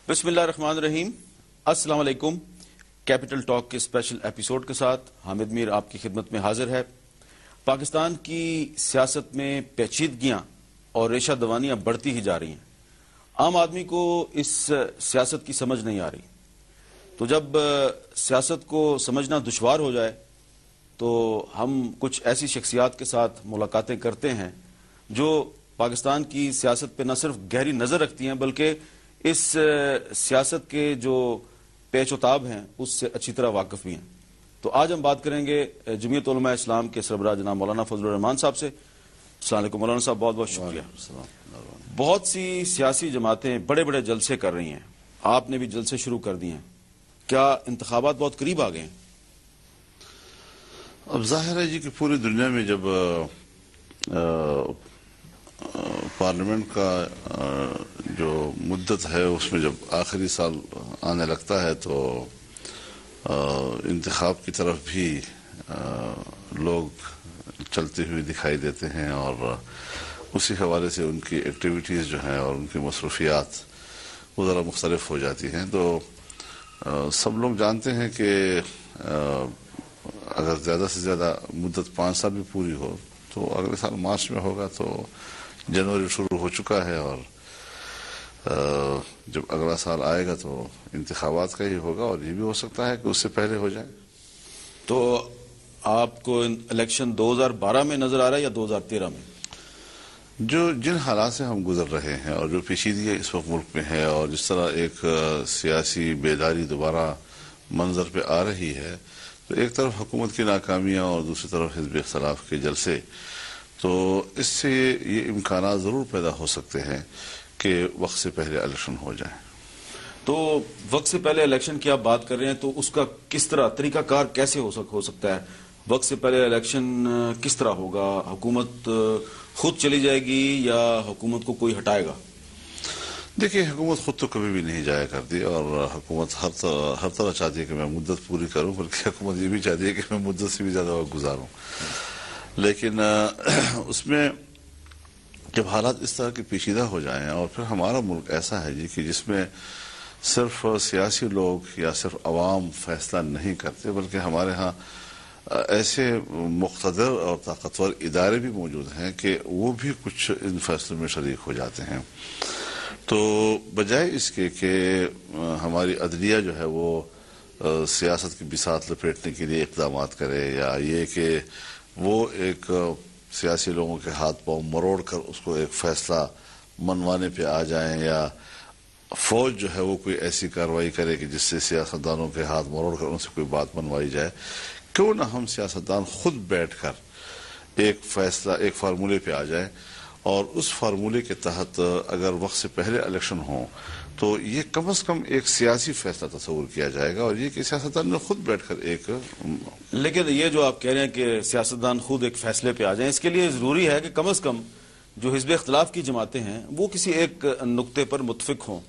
بسم اللہ الرحمن الرحیم. السلام علیکم. کیپٹل ٹاک کے اسپیشل ایپیسوڈ کے ساتھ حامد میر آپ کی خدمت میں حاضر ہے. پاکستان کی سیاست میں پیچیدگیاں اور ریشہ دوانیاں بڑھتی ہی جا رہی ہیں. عام آدمی کو اس سیاست کی سمجھ نہیں آ رہی. تو جب سیاست کو سمجھنا دشوار ہو جائے تو ہم کچھ ایسی شخصیات کے ساتھ ملاقاتیں کرتے ہیں جو پاکستان کی سیاست پہ نہ صرف گہری نظر رکھتی ہیں بلکہ اس سیاست کے جو پیچ و تاب ہیں اس سے اچھی طرح واقف بھی ہیں. تو آج ہم بات کریں گے جمعیت علماء اسلام کے سربراہ جناب مولانا فضل الرحمان صاحب سے. السلام علیکم مولانا صاحب, بہت بہت شکریہ. بہت سی سیاسی جماعتیں بڑے بڑے جلسے کر رہی ہیں, آپ نے بھی جلسے شروع کر دیے ہیں. کیا انتخابات بہت قریب آ گئے ہیں؟ اب ظاہر ہے جی کہ پوری دنیا میں جب پارلیمنٹ کا جو مدت ہے اس میں جب آخری سال آنے لگتا ہے تو انتخاب کی طرف بھی لوگ چلتے ہوئے دکھائی دیتے ہیں اور اسی حوالے سے ان کی ایکٹیویٹیز جو ہیں اور ان کی مصروفیات وہ ذرا مختلف ہو جاتی ہیں. تو سب لوگ جانتے ہیں کہ اگر زیادہ سے زیادہ مدت 5 سال بھی پوری ہو تو اگلے سال مارچ میں ہوگا, تو جنوری شروع ہو چکا ہے اور جب اگلا سال آئے گا تو انتخابات کا ہی ہوگا اور یہ بھی ہو سکتا ہے کہ اس سے پہلے ہو جائے. تو آپ کو الیکشن 2012 میں نظر آ رہا ہے یا 2013 میں؟ جن حالات سے ہم گزر رہے ہیں اور جو پیچیدگی اس وقت ملک میں ہے اور جس طرح ایک سیاسی بیداری دوبارہ منظر پہ آ رہی ہے, تو ایک طرف حکومت کی ناکامیاں اور دوسری طرف حزب اختلاف کے جلسے, تو اس سے یہ امکانات ضرور پیدا ہو سکتے ہیں کہ وقت سے پہلے الیکشن ہو جائے. تو وقت سے پہلے الیکشن کی آپ بات کر رہے ہیں تو اس کا کس طرح طریقہ کار کیسے ہو سکتا ہے؟ وقت سے پہلے الیکشن کس طرح ہوگا؟ حکومت خود چلی جائے گی یا حکومت کو کوئی ہٹائے گا؟ دیکھیے, حکومت خود تو کبھی بھی نہیں جایا کرتی اور حکومت ہر طرح چاہتی ہے کہ میں مدت پوری کروں, بلکہ حکومت یہ بھی چاہتی ہے کہ میں مدت سے بھی زیادہ وقت گزاروں. لیکن اس میں جب حالات اس طرح کے پیچیدہ ہو جائیں اور پھر ہمارا ملک ایسا ہے جی کہ جس میں صرف سیاسی لوگ یا صرف عوام فیصلہ نہیں کرتے بلکہ ہمارے ہاں ایسے مقتدر اور طاقتور ادارے بھی موجود ہیں کہ وہ بھی کچھ ان فیصلوں میں شریک ہو جاتے ہیں. تو بجائے اس کے کہ ہماری عدلیہ جو ہے وہ سیاست کی بساط لپیٹنے کے لیے اقدامات کرے یا یہ کہ وہ ایک سیاسی لوگوں کے ہاتھ پاؤں مروڑ کر اس کو ایک فیصلہ منوانے پہ آ جائیں یا فوج جو ہے وہ کوئی ایسی کارروائی کرے کہ جس سے سیاستدانوں کے ہاتھ مروڑ کر ان سے کوئی بات منوائی جائے, کیوں نہ ہم سیاستدان خود بیٹھ کر ایک فیصلہ ایک فارمولے پہ آ جائیں اور اس فارمولے کے تحت اگر وقت سے پہلے الیکشن ہوں تو یہ کم از کم ایک سیاسی فیصلہ تصور کیا جائے گا اور یہ کہ سیاستدان نے خود بیٹھ کر ایک. لیکن یہ جو آپ کہہ رہے ہیں کہ سیاستدان خود ایک فیصلے پہ آ جائیں, اس کے لیے ضروری ہے کہ کم از کم جو حزب اختلاف کی جماعتیں ہیں وہ کسی ایک نقطے پر متفق ہوں.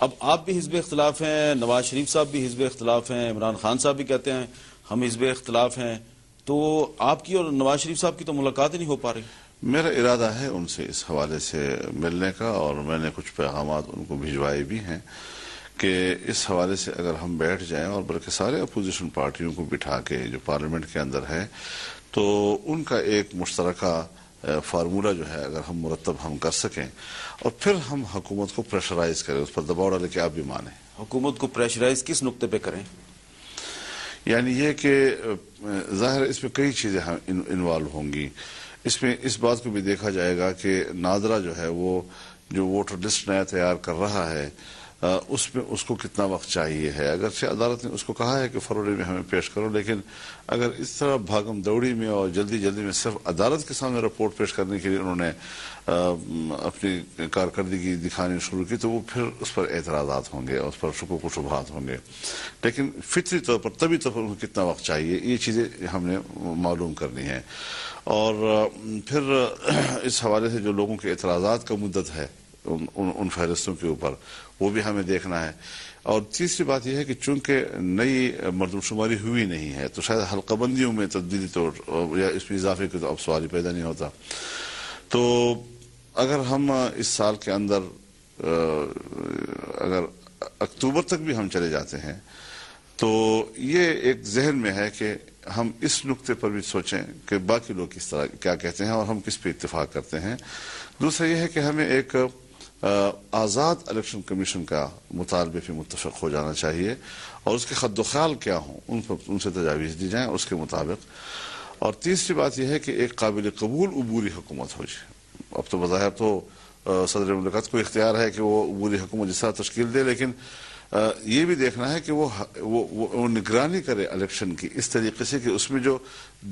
اب آپ بھی حزب اختلاف ہیں, نواز شریف صاحب بھی حزب اختلاف ہیں, عمران خان صاحب بھی کہتے ہیں ہم حزب اختلاف ہیں, تو آپ کی اور نواز شریف صاحب کی تو ملاقات ہی نہیں ہو پا رہی. میرا ارادہ ہے ان سے اس حوالے سے ملنے کا اور میں نے کچھ پیغامات ان کو بھجوائے بھی ہیں کہ اس حوالے سے اگر ہم بیٹھ جائیں اور بلکہ سارے اپوزیشن پارٹیوں کو بٹھا کے جو پارلیمنٹ کے اندر ہے تو ان کا ایک مشترکہ فارمولہ جو ہے اگر ہم مرتب ہم کر سکیں اور پھر ہم حکومت کو پریشرائز کریں, اس پر دباؤ ڈالیں کہ آپ بھی مانیں. حکومت کو پریشرائز کس نقطے پہ کریں؟ یعنی یہ کہ ظاہر اس میں کئی چیزیں انوالو ہوں گی. اس میں اس بات کو بھی دیکھا جائے گا کہ نادرا جو ہے وہ جو ووٹر لسٹ نیا تیار کر رہا ہے اس میں اس کو کتنا وقت چاہیے ہے. اگرچہ عدالت نے اس کو کہا ہے کہ فروری میں ہمیں پیش کرو, لیکن اگر اس طرح بھاگم دوڑی میں اور جلدی جلدی میں صرف عدالت کے سامنے رپورٹ پیش کرنے کے لیے انہوں نے اپنی کارکردگی دکھانی شروع کی تو وہ پھر اس پر اعتراضات ہوں گے اور اس پر شکوک و شبہات ہوں گے. لیکن فطری طور پر طبی طور پر ان کو کتنا وقت چاہیے یہ چیزیں ہم نے معلوم کرنی ہیں. اور پھر اس حوالے سے جو لوگوں کے اعتراضات کا مدت ہے ان فہرستوں کے اوپر وہ بھی ہمیں دیکھنا ہے. اور تیسری بات یہ ہے کہ چونکہ نئی مردم شماری ہوئی نہیں ہے تو شاید حلقہ بندیوں میں تبدیلی تو یا اس میں اضافے کے تو اب سوال ہی پیدا نہیں ہوتا. تو اگر ہم اس سال کے اندر اگر اکتوبر تک بھی ہم چلے جاتے ہیں تو یہ ایک ذہن میں ہے کہ ہم اس نقطے پر بھی سوچیں کہ باقی لوگ کس طرح کیا کہتے ہیں اور ہم کس پہ اتفاق کرتے ہیں. دوسرا یہ ہے کہ ہمیں ایک آزاد الیکشن کمیشن کا مطالبے پہ متفق ہو جانا چاہیے اور اس کے خد و خیال کیا ہوں ان سے تجاویز دی جائیں اس کے مطابق. اور تیسری بات یہ ہے کہ ایک قابل قبول عبوری حکومت ہو جائے. اب تو بظاہر تو صدر مملکت کو اختیار ہے کہ وہ عبوری حکومت جس طرح تشکیل دے, لیکن یہ بھی دیکھنا ہے کہ وہ نگرانی کرے الیکشن کی اس طریقے سے کہ اس میں جو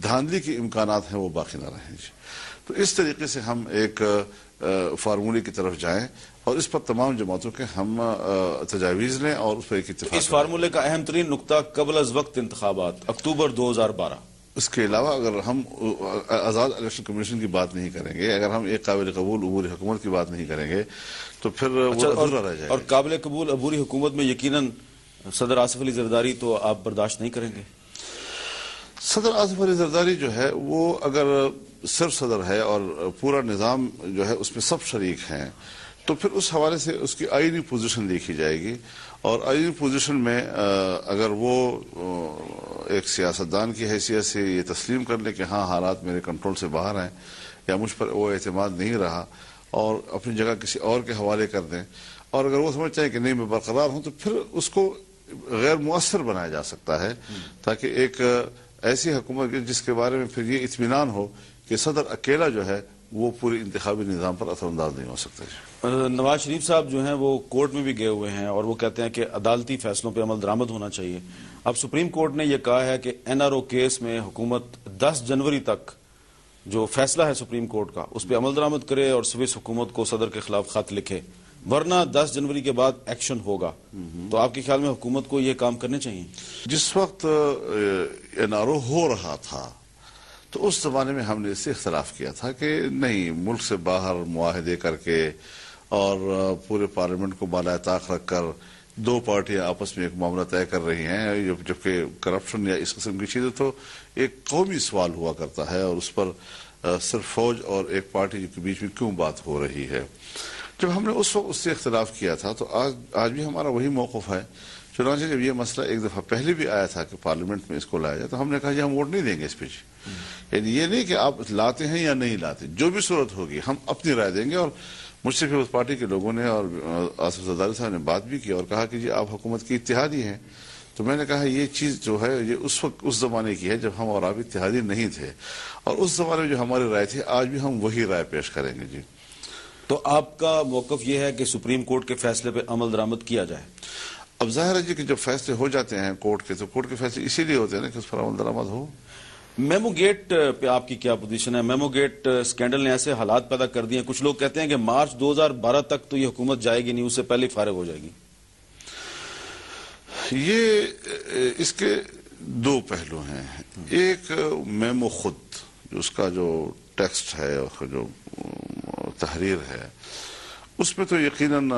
دھاندلی کے امکانات ہیں وہ باقی نہ رہیں. تو اس طریقے سے ہم ایک فارمولے کی طرف جائیں اور اس پر تمام جماعتوں کے ہم تجاویز لیں اور اس پر ایک اتفاق. اس فارمولے کا اہم ترین نقطہ قبل از وقت انتخابات اکتوبر 2012. اس کے علاوہ اگر ہم آزاد الیکشن کمیشن کی بات نہیں کریں گے, اگر ہم ایک قابل قبول عبوری حکومت کی بات نہیں کریں گے تو پھر وہ ادھورا رہ جائے گا. اور قابل قبول عبوری حکومت میں یقیناً صدر آصف علی زرداری تو آپ برداشت نہیں کریں گے. صدر آصف علی زرداری جو ہے وہ اگر صرف صدر ہے اور پورا نظام جو ہے اس میں سب شریک ہیں تو پھر اس حوالے سے اس کی آئینی پوزیشن دیکھی جائے گی. اور آئینی پوزیشن میں اگر وہ ایک سیاستدان کی حیثیت سے یہ تسلیم کر لے کہ ہاں حالات میرے کنٹرول سے باہر ہیں یا مجھ پر وہ اعتماد نہیں رہا اور اپنی جگہ کسی اور کے حوالے کر دیں, اور اگر وہ سمجھتے ہیں کہ نہیں میں برقرار ہوں, تو پھر اس کو غیر مؤثر بنایا جا سکتا ہے تاکہ ایک ایسی حکومت جس کے بارے میں پھر یہ اطمینان ہو کہ صدر اکیلا جو ہے وہ پوری انتخابی نظام پر اثر انداز نہیں ہو سکتا. نواز شریف صاحب جو ہیں وہ کورٹ میں بھی گئے ہوئے ہیں اور وہ کہتے ہیں کہ عدالتی فیصلوں پہ عمل درآمد ہونا چاہیے. اب سپریم کورٹ نے یہ کہا ہے کہ NRO کیس میں حکومت 10 جنوری تک جو فیصلہ ہے سپریم کورٹ کا اس پہ عمل درآمد کرے اور سوئس حکومت کو صدر کے خلاف خط لکھے, ورنہ 10 جنوری کے بعد ایکشن ہوگا. تو آپ کے خیال میں حکومت کو یہ کام کرنے چاہیے؟ جس وقت NRO ہو رہا تھا تو اس زمانے میں ہم نے اس سے اختلاف کیا تھا کہ نہیں, ملک سے باہر معاہدے کر کے اور پورے پارلیمنٹ کو بالائے طاق رکھ کر دو پارٹیاں آپس میں ایک معاملہ طے کر رہی ہیں, جبکہ کرپشن یا اس قسم کی چیزیں تو ایک قومی سوال ہوا کرتا ہے اور اس پر صرف فوج اور ایک پارٹی کے بیچ میں کیوں بات ہو رہی ہے. جب ہم نے اس وقت اس سے اختلاف کیا تھا تو آج بھی ہمارا وہی موقف ہے. چنانچہ جب یہ مسئلہ ایک دفعہ پہلے بھی آیا تھا کہ پارلیمنٹ میں اس کو لایا جائے تو ہم نے کہا جی ہم ووٹ نہیں دیں گے اس پہ. یعنی یہ نہیں کہ آپ لاتے ہیں یا نہیں لاتے, جو بھی صورت ہوگی ہم اپنی رائے دیں گے. اور مجھ سے پھر اس پارٹی کے لوگوں نے اور آصف زرداری صاحب نے بات بھی کی اور کہا کہ جی آپ حکومت کی اتحادی ہیں. تو میں نے کہا یہ چیز جو ہے یہ اس وقت اس زمانے کی ہے جب ہم اور آپ اتحادی نہیں تھے, اور اس زمانے میں جو ہماری رائے تھی آج بھی ہم وہی رائے پیش کریں گے. جی تو آپ کا موقف یہ ہے کہ سپریم کورٹ کے فیصلے پہ عمل درآمد کیا جائے؟ اب ظاہر ہے جی کہ جب فیصلے ہو جاتے ہیں کورٹ کے تو کورٹ کے فیصلے اسی لیے ہوتے ہیں نا کہ اس پر عمل درآمد ہو. میمو گیٹ پہ آپ کی کیا پوزیشن ہے؟ میمو گیٹ سکینڈل نے ایسے حالات پیدا کر دیے ہیں, کچھ لوگ کہتے ہیں کہ مارچ 2012 تک تو یہ حکومت جائے گی نہیں, اس سے پہلے فارغ ہو جائے گی. یہ اس کے دو پہلو ہیں. ایک میمو خود جو اس کا جو ٹیکسٹ ہے جو تحریر ہے اس میں تو یقیناً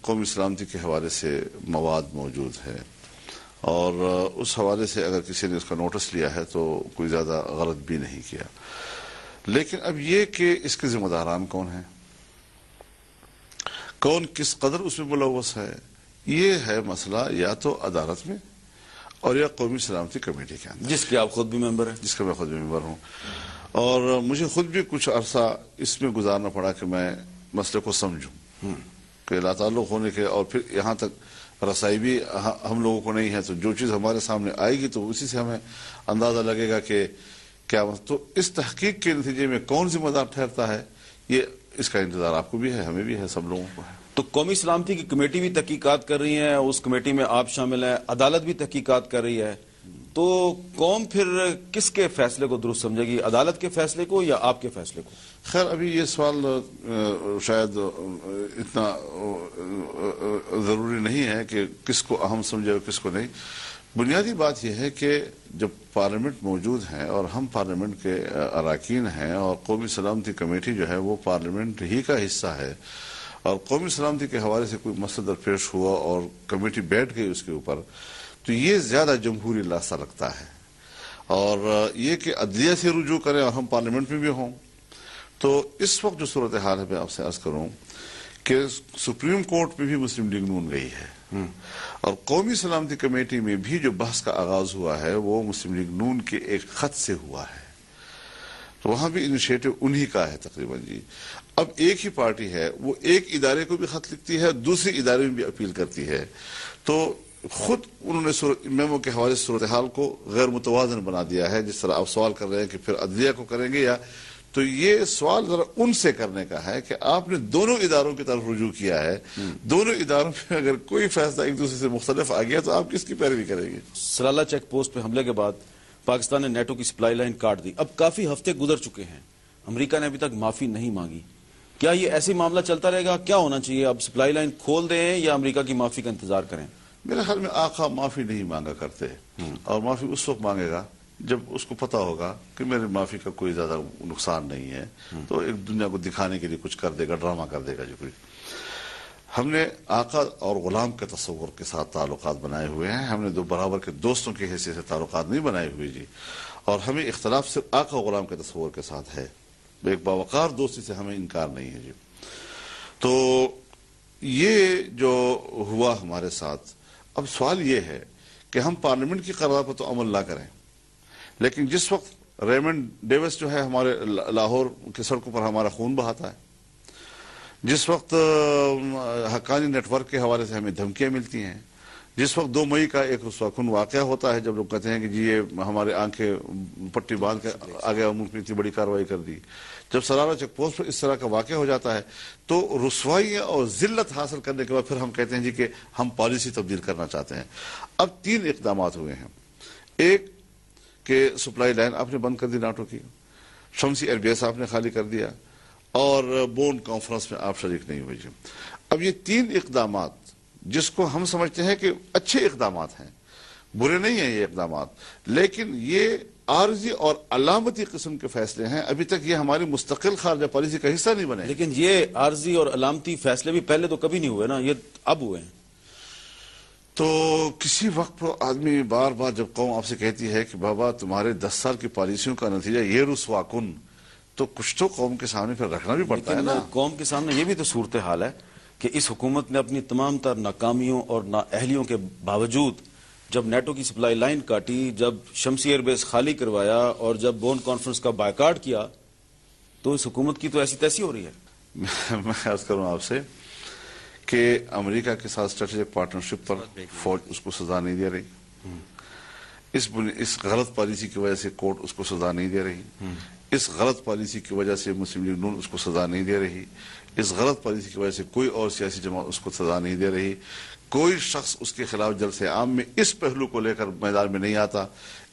قومی سلامتی کے حوالے سے مواد موجود ہے, اور اس حوالے سے اگر کسی نے اس کا نوٹس لیا ہے تو کوئی زیادہ غلط بھی نہیں کیا. لیکن اب یہ کہ اس کے ذمہ داران کون ہیں, کون کس قدر اس میں ملوث ہے, یہ ہے مسئلہ یا تو عدالت میں اور یا قومی سلامتی کمیٹی کے اندر, جس کے آپ خود بھی ممبر ہیں. جس کا میں خود بھی ممبر ہوں. اور مجھے خود بھی کچھ عرصہ اس میں گزارنا پڑا کہ میں مسئلے کو سمجھوں کہ لا تعلق ہونے کے, اور پھر یہاں تک رسائی بھی ہم لوگوں کو نہیں ہے, تو جو چیز ہمارے سامنے آئے گی تو اسی سے ہمیں اندازہ لگے گا کہ کیا. تو اس تحقیق کے نتیجے میں کون ذمہ دار ٹھہرتا ہے, یہ اس کا انتظار آپ کو بھی ہے, ہمیں بھی ہے, سب لوگوں کو ہے. تو قومی سلامتی کی کمیٹی بھی تحقیقات کر رہی ہے, اس کمیٹی میں آپ شامل ہیں, عدالت بھی تحقیقات کر رہی ہے, تو قوم پھر کس کے فیصلے کو درست سمجھے گی, عدالت کے فیصلے کو یا آپ کے فیصلے کو؟ خیر ابھی یہ سوال شاید اتنا ضروری نہیں ہے کہ کس کو اہم سمجھے اور کس کو نہیں. بنیادی بات یہ ہے کہ جب پارلیمنٹ موجود ہیں اور ہم پارلیمنٹ کے اراکین ہیں اور قومی سلامتی کمیٹی جو ہے وہ پارلیمنٹ ہی کا حصہ ہے, اور قومی سلامتی کے حوالے سے کوئی مسئلہ درپیش ہوا اور کمیٹی بیٹھ گئی اس کے اوپر, تو یہ زیادہ جمہوری لاستہ لگتا ہے. اور یہ کہ عدلیہ سے رجوع کریں اور ہم پارلیمنٹ میں بھی ہوں, تو اس وقت جو صورتحال ہے میں آپ سے عرض کروں کہ سپریم کورٹ میں بھی مسلم لیگ نون گئی ہے, اور قومی سلامتی کمیٹی میں بھی جو بحث کا آغاز ہوا ہے وہ مسلم لیگ نون کے ایک خط سے ہوا ہے، تو وہاں بھی انیشیٹو انہی کا ہے تقریباً جی۔ اب ایک ہی پارٹی ہے، وہ ایک ادارے کو بھی خط لکھتی ہے، دوسرے ادارے میں بھی اپیل کرتی ہے، تو خود انہوں نے میمو کے حوالے سے صورتحال کو غیر متوازن بنا دیا ہے۔ جس طرح آپ سوال کر رہے ہیں کہ پھر عدلیہ کو کریں گے یا، تو یہ سوال ذرا ان سے کرنے کا ہے کہ آپ نے دونوں اداروں کی طرف رجوع کیا ہے، دونوں اداروں میں اگر کوئی فیصلہ ایک دوسرے سے مختلف آ گیا تو آپ کس کی پیروی کریں گے؟ سلالہ چیک پوسٹ پہ حملے کے بعد پاکستان نے نیٹو کی سپلائی لائن کاٹ دی، اب کافی ہفتے گزر چکے ہیں، امریکہ نے ابھی تک معافی نہیں مانگی، کیا یہ ایسی معاملہ چلتا رہے گا؟ کیا ہونا چاہیے؟ اب سپلائی لائن کھول دیں یا امریکہ کی معافی کا انتظار کریں؟ میرے خیال میں آقا معافی نہیں مانگا کرتے، اور معافی اس وقت مانگے گا جب اس کو پتا ہوگا کہ میرے معافی کا کوئی زیادہ نقصان نہیں ہے، تو ایک دنیا کو دکھانے کے لیے کچھ کر دے گا، ڈرامہ کر دے گا جو کوئی۔ ہم نے آقا اور غلام کے تصور کے ساتھ تعلقات بنائے ہوئے ہیں، ہم نے دو برابر کے دوستوں کی حیثیت سے تعلقات نہیں بنائے ہوئے جی، اور ہمیں اختلاف صرف آقا و غلام کے تصور کے ساتھ ہے، ایک باوقار دوستی سے ہمیں انکار نہیں ہے جی۔ تو یہ جو ہوا ہمارے ساتھ، اب سوال یہ ہے کہ ہم پارلیمنٹ کی قرارداد پر تو عمل نہ کریں، لیکن جس وقت ریمنڈ ڈیوس جو ہے ہمارے لاہور کی سڑکوں پر ہمارا خون بہاتا ہے، جس وقت حقانی نیٹ ورک کے حوالے سے ہمیں دھمکیاں ملتی ہیں، جس وقت 2 مئی کا ایک رسوا کن واقعہ ہوتا ہے جب لوگ کہتے ہیں کہ جی یہ ہمارے آنکھیں پٹی باندھ کے آگے ملک نے اتنی بڑی کارروائی کر دی، جب سلالہ چیک پوسٹ پر اس طرح کا واقعہ ہو جاتا ہے تو رسوائیاں اور ذلت حاصل کرنے کے بعد پھر ہم کہتے ہیں جی کہ ہم پالیسی تبدیل کرنا چاہتے ہیں۔ اب 3 اقدامات ہوئے ہیں، ایک کہ سپلائی لائن آپ نے بند کر دی ناٹو کی، شمسی ایئر بیس آپ نے خالی کر دیا، اور بون کانفرنس میں آپ شریک نہیں ہوئے جی۔ اب یہ 3 اقدامات جس کو ہم سمجھتے ہیں کہ اچھے اقدامات ہیں، برے نہیں ہیں یہ اقدامات، لیکن یہ عارضی اور علامتی قسم کے فیصلے ہیں، ابھی تک یہ ہماری مستقل خارجہ پالیسی کا حصہ نہیں بنے۔ لیکن یہ عارضی اور علامتی فیصلے بھی پہلے تو کبھی نہیں ہوئے نا، یہ اب ہوئے ہیں۔ تو کسی وقت پر آدمی بار بار جب قوم آپ سے کہتی ہے کہ بابا تمہارے 10 سال کی پالیسیوں کا نتیجہ یہ رسوا کن، تو کچھ تو قوم کے سامنے پھر رکھنا بھی پڑتا ہے نا۔ قوم کے سامنے یہ بھی تو صورتحال ہے کہ اس حکومت نے اپنی تمام تر ناکامیوں اور نااہلیوں کے باوجود جب نیٹو کی سپلائی لائن کاٹی، جب شمسی ایئر بیس خالی کروایا اور جب بون کانفرنس کا بائیکاٹ کیا، تو اس حکومت کی تو ایسی تیسی ہو رہی ہے۔ میں عرض کروں آپ سے کہ امریکہ کے ساتھ اسٹریٹجک پارٹنرشپ پر فوج اس کو سزا نہیں دے رہی، اس غلط پالیسی کی وجہ سے کورٹ اس کو سزا نہیں دے رہی، اس غلط پالیسی کی وجہ سے مسلم لیگ نون اس کو سزا نہیں دے رہی، اس غلط پالیسی کی وجہ سے کوئی اور سیاسی جماعت اس کو سزا نہیں دے رہی، کوئی شخص اس کے خلاف جلسے عام میں اس پہلو کو لے کر میدان میں نہیں آتا۔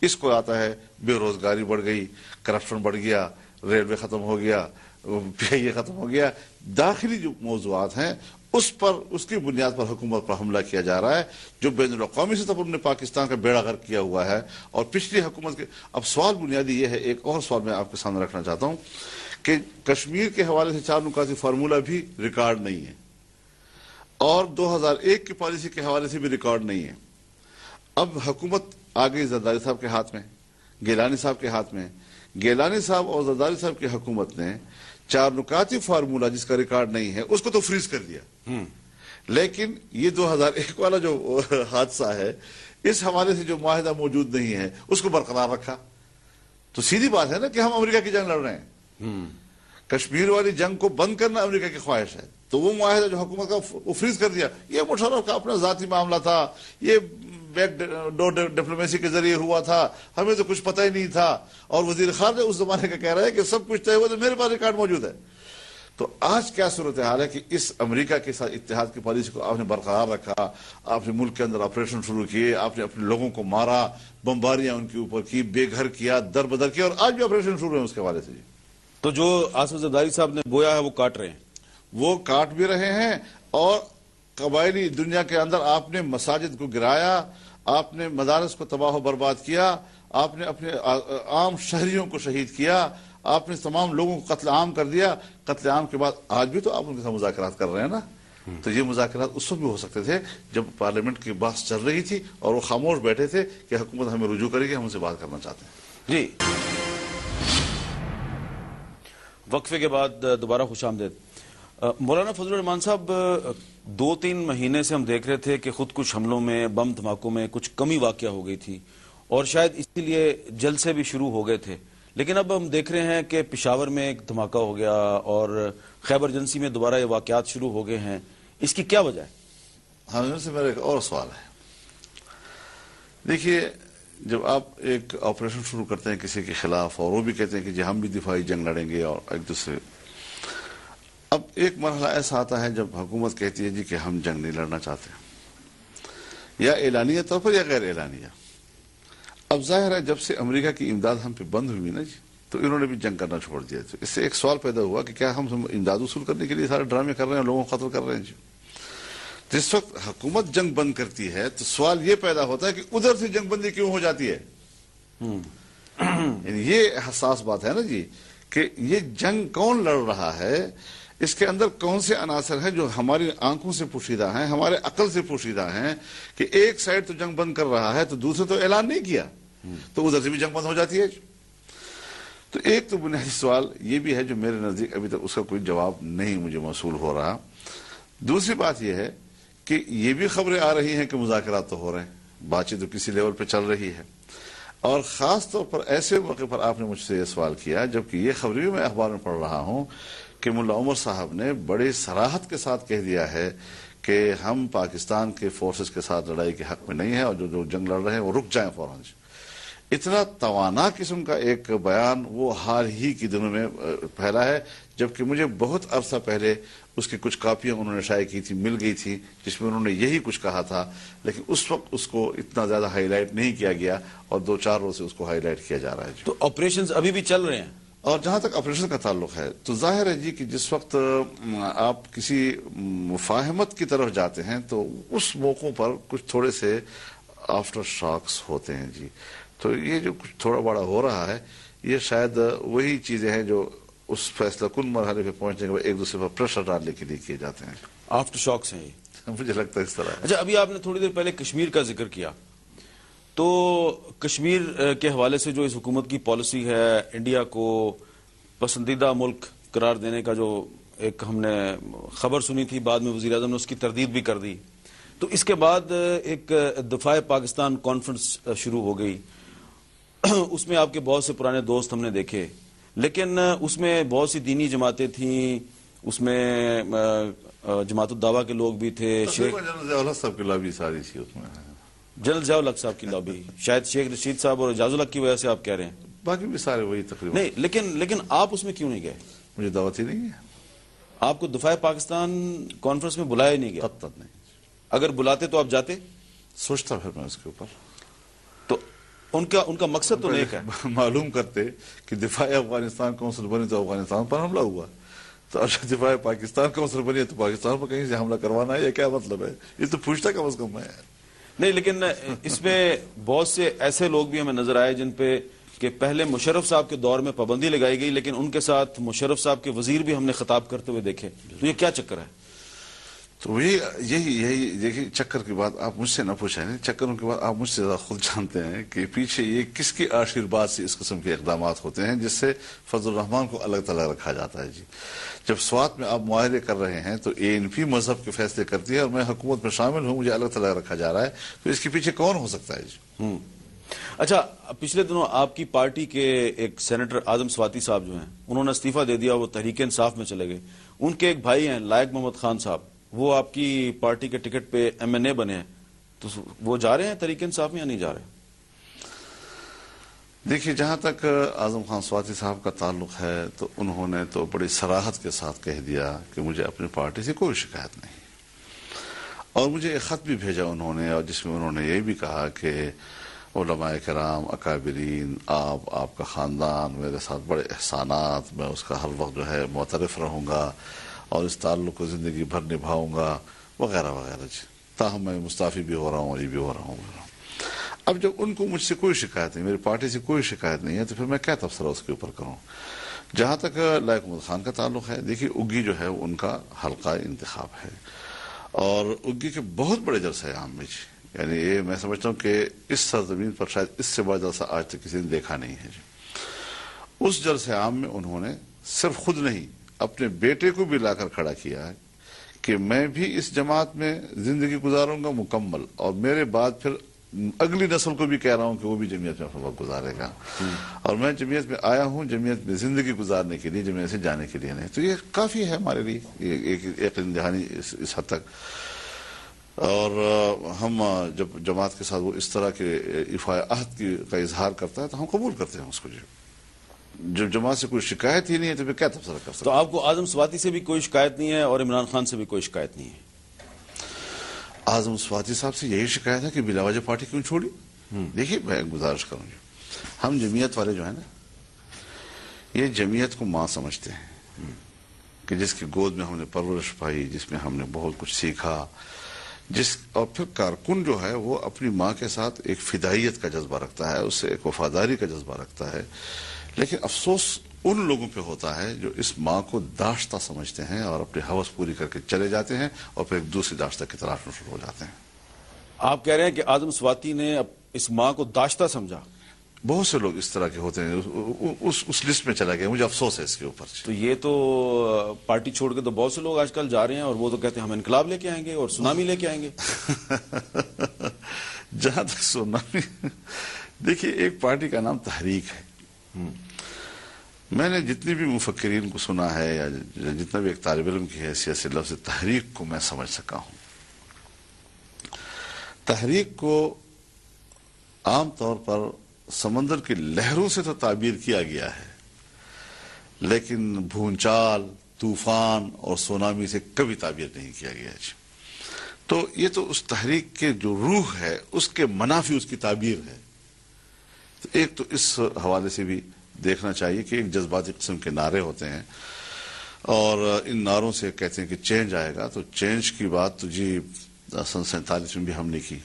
اس کو آتا ہے بے روزگاری بڑھ گئی، کرپشن بڑھ گیا، ریلوے ختم ہو گیا، پی آئی اے ختم ہو گیا، داخلی جو موضوعات ہیں اس پر، اس کی بنیاد پر حکومت پر حملہ کیا جا رہا ہے، جو بین الاقوامی سطح پر انہوں نے پاکستان کا بیڑا غرق کیا ہوا ہے، اور پچھلی حکومت کے۔ اب سوال بنیادی یہ ہے، ایک اور سوال میں آپ کے سامنے رکھنا چاہتا ہوں کہ کشمیر کے حوالے سے 4 نکاتی فارمولہ بھی ریکارڈ نہیں ہے، اور 2001 کی پالیسی کے حوالے سے بھی ریکارڈ نہیں ہے۔ اب حکومت آگئی زرداری صاحب کے ہاتھ میں، گیلانی صاحب کے ہاتھ میں۔ گیلانی صاحب اور زرداری صاحب کی حکومت نے 4 نکاتی فارمولہ جس کا ریکارڈ نہیں ہے اس کو تو فریز کر دیا، لیکن یہ 2001 والا جو حادثہ ہے اس حوالے سے جو معاہدہ موجود نہیں ہے اس کو برقرار رکھا۔ تو سیدھی بات ہے نا کہ ہم امریکہ کی جنگ لڑ رہے ہیں، کشمیر والی جنگ کو بند کرنا امریکہ کی خواہش ہے، تو وہ معاہدہ جو حکومت کا وہ فریز کر دیا۔ یہ مشرف کا اپنا ذاتی معاملہ تھا، یہ بیک ڈور ڈپلومیسی کے ذریعے ہوا تھا، ہمیں تو کچھ پتہ ہی نہیں تھا، اور وزیر خارجہ اس زمانے کا کہہ رہا ہے کہ سب کچھ طے ہوا تو میرے پاس ریکارڈ موجود ہے۔ تو آج کیا صورتحال ہے کہ اس امریکہ کے ساتھ اتحاد کی پالیسی کو آپ نے برقرار رکھا، آپ نے ملک کے اندر آپریشن شروع کیے، آپ نے اپنے لوگوں کو مارا، بمباریاں ان کے اوپر کی، بے گھر کیا، در بدر کیا، اور آج بھی آپریشن شروع ہے اس کے حوالے سے۔ جی تو جو آصف زرداری صاحب نے بویا ہے وہ کاٹ رہے ہیں، وہ کاٹ بھی رہے ہیں، اور قبائلی دنیا کے اندر آپ نے مساجد کو گرایا، آپ نے مدارس کو تباہ و برباد کیا، آپ نے اپنے عام شہریوں کو شہید کیا، آپ نے تمام لوگوں کو قتل عام کر دیا۔ قتل عام کے بعد آج بھی تو آپ ان کے ساتھ مذاکرات کر رہے ہیں نا۔ تو یہ مذاکرات اس وقت بھی ہو سکتے تھے جب پارلیمنٹ کی بحث چل رہی تھی اور وہ خاموش بیٹھے تھے کہ حکومت ہمیں رجوع کرے گی، ہم ان سے بات کرنا چاہتے ہیں۔ جی وقفے کے بعد دوبارہ خوش آمدید۔ مولانا فضل الرحمان صاحب، 2-3 مہینے سے ہم دیکھ رہے تھے کہ خود کش حملوں میں، بم دھماکوں میں کچھ کمی واقع ہو گئی تھی اور شاید اسی لیے جلسے بھی شروع ہو گئے تھے، لیکن اب ہم دیکھ رہے ہیں کہ پشاور میں ایک دھماکہ ہو گیا اور خیبر ایجنسی میں دوبارہ یہ واقعات شروع ہو گئے ہیں. اس کی کیا وجہ ہے؟ ہاں، ان سے میرا ایک اور سوال ہے. دیکھیے، جب آپ ایک آپریشن شروع کرتے ہیں کسی کے خلاف اور وہ بھی کہتے ہیں کہ جی ہم بھی دفاعی جنگ لڑیں گے اور ایک دوسرے، اب ایک مرحلہ ایسا آتا ہے جب حکومت کہتی ہے جی کہ ہم جنگ نہیں لڑنا چاہتے، یا اعلانیہ طور پر یا غیر اعلانیہ. اب ظاہر ہے جب سے امریکہ کی امداد ہم پہ بند ہوئی نا جی، تو انہوں نے بھی جنگ کرنا چھوڑ دیا. تو اس سے ایک سوال پیدا ہوا کہ کیا ہم امداد وصول کرنے کے لیے سارے ڈرامے کر رہے ہیں، لوگوں کو قتل کر رہے ہیں جی. جس وقت حکومت جنگ بند کرتی ہے تو سوال یہ پیدا ہوتا ہے کہ ادھر سے جنگ بندی کیوں ہو جاتی ہے. یعنی یہ حساس بات ہے نا جی، کہ یہ جنگ کون لڑ رہا ہے، اس کے اندر کون سے عناصر ہیں جو ہماری آنکھوں سے پوشیدہ ہیں، ہمارے عقل سے پوشیدہ ہیں، کہ ایک سائڈ تو جنگ بند کر رہا ہے تو دوسرے تو اعلان نہیں کیا، تو ادھر سے بھی جنگ بند ہو جاتی ہے. تو ایک تو بنیادی سوال یہ بھی ہے جو میرے نزدیک ابھی تک اس کا کوئی جواب نہیں مجھے موصول ہو رہا. دوسری بات یہ ہے کہ یہ بھی خبریں آ رہی ہیں کہ مذاکرات تو ہو رہے ہیں، بات چیت تو کسی لیول پہ چل رہی ہے. اور خاص طور پر ایسے موقع پر آپ نے مجھ سے یہ سوال کیا جبکہ یہ خبر بھی میں اخبار میں پڑھ رہا ہوں کہ ملا عمر صاحب نے بڑی صراحت کے ساتھ کہہ دیا ہے کہ ہم پاکستان کے فورسز کے ساتھ لڑائی کے حق میں نہیں ہیں اور جو جنگ لڑ رہے ہیں وہ رک جائیں فوراً. اتنا توانا قسم کا ایک بیان وہ حال ہی کے دنوں میں پھیلا ہے، جبکہ مجھے بہت عرصہ پہلے اس کی کچھ کاپیاں انہوں نے شائع کی تھی، مل گئی تھی، جس میں انہوں نے یہی کچھ کہا تھا، لیکن اس وقت اس کو اتنا زیادہ ہائی لائٹ نہیں کیا گیا اور 2-4 روز سے اس کو ہائی لائٹ کیا جا رہا ہے. تو آپریشنز ابھی بھی چل رہے ہیں؟ اور جہاں تک آپریشن کا تعلق ہے تو ظاہر ہے جی کہ جس وقت آپ کسی مفاہمت کی طرف جاتے ہیں تو اس موقعوں پر کچھ تھوڑے سے آفٹر شاکس ہوتے ہیں جی. تو یہ جو کچھ تھوڑا بڑا ہو رہا ہے یہ شاید وہی چیزیں ہیں جو اس فیصلہ کن مرحلے پہ پہنچنے کے بعد ایک دوسرے پر پریشر ڈالنے کے لیے کیے جاتے ہیں. آفٹر شاکس ہیں یہ؟ مجھے لگتا ہے اس طرح. اچھا، ابھی آپ نے تھوڑی دیر پہلے کشمیر کا ذکر کیا، تو کشمیر کے حوالے سے جو اس حکومت کی پالیسی ہے، انڈیا کو پسندیدہ ملک قرار دینے کا جو ایک ہم نے خبر سنی تھی، بعد میں وزیر اعظم نے اس کی تردید بھی کر دی، تو اس کے بعد ایک دفاع پاکستان کانفرنس شروع ہو گئی. اس میں آپ کے بہت سے پرانے دوست ہم نے دیکھے، لیکن اس میں بہت سی دینی جماعتیں تھیں، اس میں جماعت الدعوہ کے لوگ بھی تھے، جنرل ضیاء الحق صاحب کی لابی ساری تھی اس میں، جنرل ضیاء الحق صاحب کی لابی، شاید شیخ رشید صاحب اور اعجاز الحق کی وجہ سے آپ کہہ رہے ہیں، باقی بھی سارے وہی تقریباً. نہیں، لیکن آپ اس میں کیوں نہیں گئے؟ مجھے دعوت ہی نہیں ہے. آپ کو دفاع پاکستان کانفرنس میں بلایا نہیں گیا؟ تب نہیں. اگر بلاتے تو آپ جاتے؟ سوچتا پھر میں اس کے اوپر. تو ان کا مقصد تو نیک ہے. معلوم کرتے کہ دفاع افغانستان کونسل بنی تو افغانستان پر حملہ ہوا، تو اگر دفاع پاکستان کونسل بنی ہے تو پاکستان پر کہیں سے حملہ کروانا ہے، یہ کیا مطلب ہے؟ یہ تو پوچھتا کم از کم ہے. نہیں، لیکن اس میں بہت سے ایسے لوگ بھی ہمیں نظر آئے جن پہ کہ پہلے مشرف صاحب کے دور میں پابندی لگائی گئی، لیکن ان کے ساتھ مشرف صاحب کے وزیر بھی ہم نے خطاب کرتے ہوئے دیکھے. تو یہ کیا چکر ہے؟ تو یہی دیکھیے، چکر کی بات آپ مجھ سے نہ پوچھیں، چکروں کی بات آپ مجھ سے زیادہ خود جانتے ہیں کہ پیچھے یہ کس کی آشیرواد سے اس قسم کے اقدامات ہوتے ہیں جس سے فضل الرحمان کو الگ تلگ رکھا جاتا ہے جی. جب سوات میں آپ معاہدے کر رہے ہیں تو ANP مذہب کے فیصلے کرتی ہے اور میں حکومت میں شامل ہوں، مجھے الگ تلگ رکھا جا رہا ہے، تو اس کے پیچھے کون ہو سکتا ہے جی؟ اچھا، پچھلے دنوں آپ کی پارٹی کے ایک سینیٹر اعظم سواتی صاحب جو ہیں، انہوں نے استعفیٰ دے دیا، وہ تحریک انصاف میں چلے گئے. ان کے ایک بھائی ہیں لائق محمد خان صاحب، وہ آپ کی پارٹی کے ٹکٹ پہ MNA بنے ہیں، تو وہ جا رہے ہیں تحریک انصاف میں یا نہیں جا رہے؟ دیکھیے، جہاں تک اعظم خان سواتی صاحب کا تعلق ہے تو انہوں نے تو بڑی صراحت کے ساتھ کہہ دیا کہ مجھے اپنی پارٹی سے کوئی شکایت نہیں، اور مجھے ایک خط بھی بھیجا انہوں نے، اور جس میں انہوں نے یہ بھی کہا کہ علماء کرام، اکابرین، آپ کا خاندان میرے ساتھ بڑے احسانات، میں اس کا ہر وقت جو ہے معترف رہوں گا اور اس تعلق کو زندگی بھر نبھاؤں گا وغیرہ وغیرہ جی. تاہم میں مستعفی بھی ہو رہا ہوں اور یہ بھی ہو رہا ہوں. اب جب ان کو مجھ سے کوئی شکایت نہیں، میری پارٹی سے کوئی شکایت نہیں ہے، تو پھر میں کیا تبصرہ اس کے اوپر کروں؟ جہاں تک لائق محمد خان کا تعلق ہے، دیکھیے اگی جو ہے ان کا حلقہ انتخاب ہے، اور اگی کے بہت بڑے جلسے عام میں جی، یعنی یہ میں سمجھتا ہوں کہ اس سرزمین پر شاید اس سے بڑا جلسہ آج تک کسی نے دیکھا نہیں ہے جی. اس جلسے عام میں انہوں نے صرف خود نہیں، اپنے بیٹے کو بھی لا کر کھڑا کیا ہے کہ میں بھی اس جماعت میں زندگی گزاروں گا مکمل، اور میرے بعد پھر اگلی نسل کو بھی کہہ رہا ہوں کہ وہ بھی جمعیت میں اپنا وقت گزارے گا، اور میں جمعیت میں آیا ہوں جمعیت میں زندگی گزارنے کے لیے، جمعیت سے جانے کے لیے نہیں۔ تو یہ کافی ہے ہمارے لیے ایک امتحانی اس حد تک، اور ہم جب جماعت کے ساتھ وہ اس طرح کے ایفائے عہد کا اظہار کرتا ہے تو ہم قبول کرتے ہیں اس کو۔ جب جماعت سے کوئی شکایت ہی نہیں ہے تو پھر کیا تبصرہ کر سکتے؟ تو آپ کو اعظم سواتی سے بھی کوئی شکایت نہیں ہے اور عمران خان سے بھی کوئی شکایت نہیں ہے؟ اعظم سواتی صاحب سے یہی شکایت ہے کہ بلا وجہ پارٹی کیوں چھوڑی؟ دیکھیے میں گزارش کروں گی، ہم جمعیت والے جو ہیں نا، یہ جمعیت کو ماں سمجھتے ہیں کہ جس کی گود میں ہم نے پرورش پائی، جس میں ہم نے بہت کچھ سیکھا، اور پھر کارکن جو ہے وہ اپنی ماں کے ساتھ ایک فدائیت کا جذبہ رکھتا ہے، اس سے ایک وفاداری کا جذبہ رکھتا ہے۔ لیکن افسوس ان لوگوں پہ ہوتا ہے جو اس ماں کو داشتہ سمجھتے ہیں اور اپنی ہوس پوری کر کے چلے جاتے ہیں اور پھر ایک دوسری داشتہ کی تلاش میں شروع ہو جاتے ہیں۔ آپ کہہ رہے ہیں کہ اعظم سواتی نے اس ماں کو داشتہ سمجھا؟ بہت سے لوگ اس طرح کے ہوتے ہیں، اس لسٹ میں چلا گیا، مجھے افسوس ہے اس کے اوپر۔ تو یہ تو پارٹی چھوڑ کے تو بہت سے لوگ آج کل جا رہے ہیں اور وہ تو کہتے ہیں ہم انقلاب لے کے آئیں گے اور سونامی لے کے آئیں گے۔ جہاں تک سونامی، دیکھیے ایک پارٹی کا نام تحریک ہے۔ میں نے جتنی بھی مفکرین کو سنا ہے یا جتنا بھی ایک طالب علم کی حیثیت سے لفظ تحریک کو میں سمجھ سکا ہوں، تحریک کو عام طور پر سمندر کی لہروں سے تو تعبیر کیا گیا ہے، لیکن بھونچال، طوفان اور سونامی سے کبھی تعبیر نہیں کیا گیا ہے۔ تو یہ تو اس تحریک کے جو روح ہے اس کے منافی اس کی تعبیر ہے۔ تو ایک تو اس حوالے سے بھی دیکھنا چاہیے کہ ایک جذباتی قسم کے نعرے ہوتے ہیں، اور ان نعروں سے کہتے ہیں کہ چینج آئے گا، تو چینج کی بات تو جی سن 47 میں بھی ہم نے کی،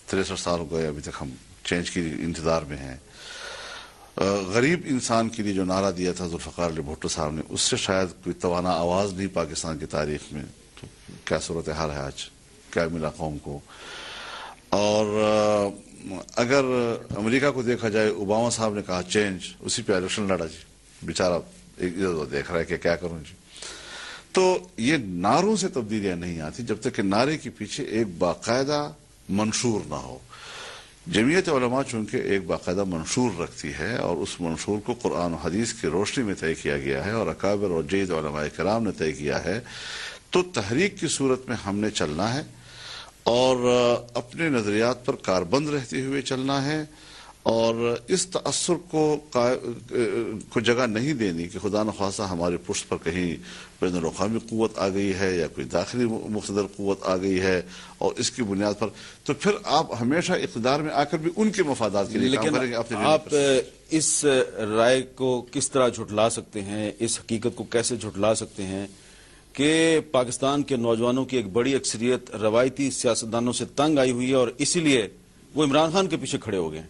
63 سال ہو گئے ابھی تک ہم چینج کی انتظار میں ہیں۔ غریب انسان کے لیے جو نعرہ دیا تھا ذوالفقار علی بھٹو صاحب نے، اس سے شاید کوئی توانا آواز نہیں پاکستان کی تاریخ میں۔ تو کیا صورتحال ہے آج، کیا ملا قوم کو؟ اور اگر امریکہ کو دیکھا جائے، اوباما صاحب نے کہا چینج، اسی پہ الیکشن لڑا جی، بیچارہ ادھر دیکھ رہا ہے کہ کیا کروں جی۔ تو یہ نعروں سے تبدیلیاں نہیں آتی جب تک کہ نعرے کے پیچھے ایک باقاعدہ منشور نہ ہو۔ جمعیت علماء چونکہ ایک باقاعدہ منشور رکھتی ہے اور اس منشور کو قرآن و حدیث کی روشنی میں طے کیا گیا ہے اور اکابر اور جید علماء کرام نے طے کیا ہے، تو تحریک کی صورت میں ہم نے چلنا ہے اور اپنے نظریات پر کاربند رہتے ہوئے چلنا ہے، اور اس تأثر کو جگہ نہیں دینی کہ خدا نخواستہ ہمارے پشت پر کہیں بین الاقوامی قوت آ گئی ہے یا کوئی داخلی مقتدر قوت آ گئی ہے، اور اس کی بنیاد پر تو پھر آپ ہمیشہ اقتدار میں آ کر بھی ان کے مفادات کے لیے کام کریں گے۔ لیکن آپ اس رائے کو کس طرح جھٹلا سکتے ہیں، اس حقیقت کو کیسے جھٹلا سکتے ہیں کہ پاکستان کے نوجوانوں کی ایک بڑی اکثریت روایتی سیاستدانوں سے تنگ آئی ہوئی ہے اور اسی لیے وہ عمران خان کے پیچھے کھڑے ہو گئے ہیں؟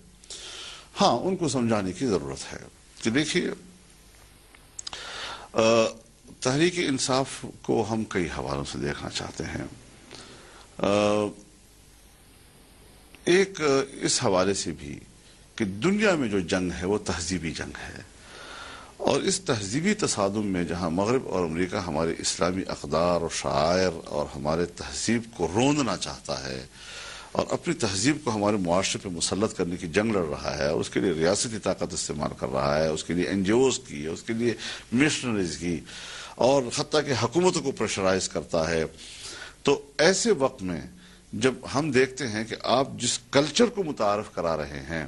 ہاں، ان کو سمجھانے کی ضرورت ہے کہ دیکھیے تحریک انصاف کو ہم کئی حوالوں سے دیکھنا چاہتے ہیں۔ ایک اس حوالے سے بھی کہ دنیا میں جو جنگ ہے وہ تہذیبی جنگ ہے، اور اس تہذیبی تصادم میں جہاں مغرب اور امریکہ ہمارے اسلامی اقدار اور شعائر اور ہمارے تہذیب کو روندنا چاہتا ہے اور اپنی تہذیب کو ہمارے معاشرے پہ مسلط کرنے کی جنگ لڑ رہا ہے، اور اس کے لیے ریاستی طاقت استعمال کر رہا ہے، اس کے لیے این جی اوز کی، اس کے لیے مشنریز کی، اور حتیٰ کہ حکومتوں کو پریشرائز کرتا ہے، تو ایسے وقت میں جب ہم دیکھتے ہیں کہ آپ جس کلچر کو متعارف کرا رہے ہیں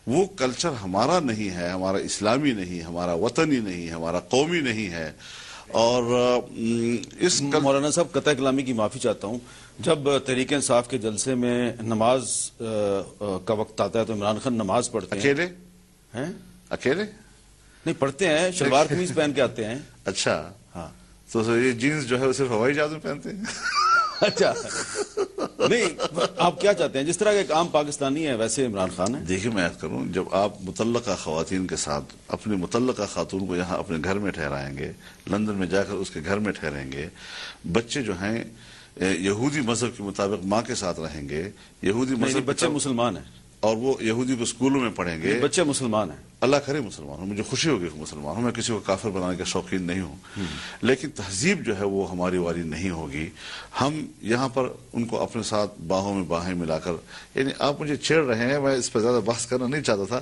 وہ کلچر ہمارا نہیں ہے، ہمارا اسلامی نہیں، ہمارا وطنی نہیں، ہمارا قومی نہیں ہے، اور اس مولانا صاحب قطع کلامی کی معافی چاہتا ہوں، جب تحریک انصاف کے جلسے میں نماز کا وقت آتا ہے تو عمران خان نماز پڑھتے اکیلے ہیں؟ اکیلے نہیں پڑھتے ہیں، شلوار قمیض پہن کے آتے ہیں۔ اچھا، ہاں تو یہ جینز جو ہے وہ صرف ہوائی جہاز میں پہنتے ہیں؟ اچھا، نہیں آپ کیا چاہتے ہیں؟ جس طرح ایک عام پاکستانی ہے ویسے عمران خان ہے۔ دیکھیے میں عرض کروں، جب آپ متعلقہ خواتین کے ساتھ اپنی متعلقہ خاتون کو یہاں اپنے گھر میں ٹھہرائیں گے، لندن میں جا کر اس کے گھر میں ٹھہریں گے، بچے جو ہیں یہودی مذہب کے مطابق ماں کے ساتھ رہیں گے، یہودی مذہب بچے مسلمان ہیں اور وہ یہودی کو اسکولوں میں پڑھیں گے. بچے مسلمان ہیں, اللہ کرے مسلمان ہوں, مجھے خوشی ہوگی کہ مسلمان ہوں, میں کسی کو کافر بنانے کا شوقین نہیں ہوں, لیکن تہذیب جو ہے وہ ہماری والی نہیں ہوگی. ہم یہاں پر ان کو اپنے ساتھ باہوں میں باہیں ملا کر, یعنی آپ مجھے چھیڑ رہے ہیں, میں اس پر زیادہ بحث کرنا نہیں چاہتا تھا,